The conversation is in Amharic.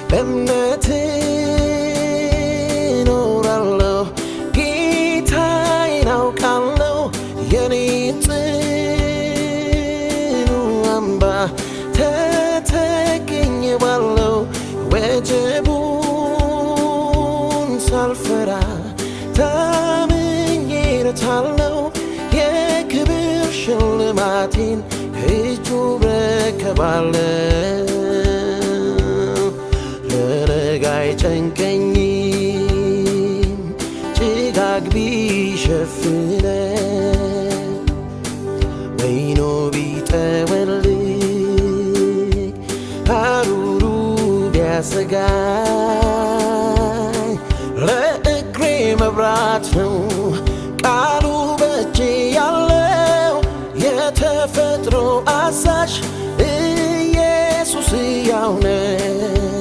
በእምነት እኖራለሁ ጌታዬን አውቃለሁ የኔ ጽኑ አምባ ተተክኜዋለሁ ወጀቡን ሳልፈራ ታምኜለታለሁ የክብር ሽልማቴን ከእጁ እረከባለሁ ለነገ አይጨንቀኝም ጭጋግ ቢሸፍነኝ ወይኑ ቢጠወልግ ሐሩሩ ቢያሰጋኝ ለእግሬ መብራት ነው ቃሉ በእጄ ያለው የተፈጥሮ አዛዥ ኢየሱስ ሕያው ነው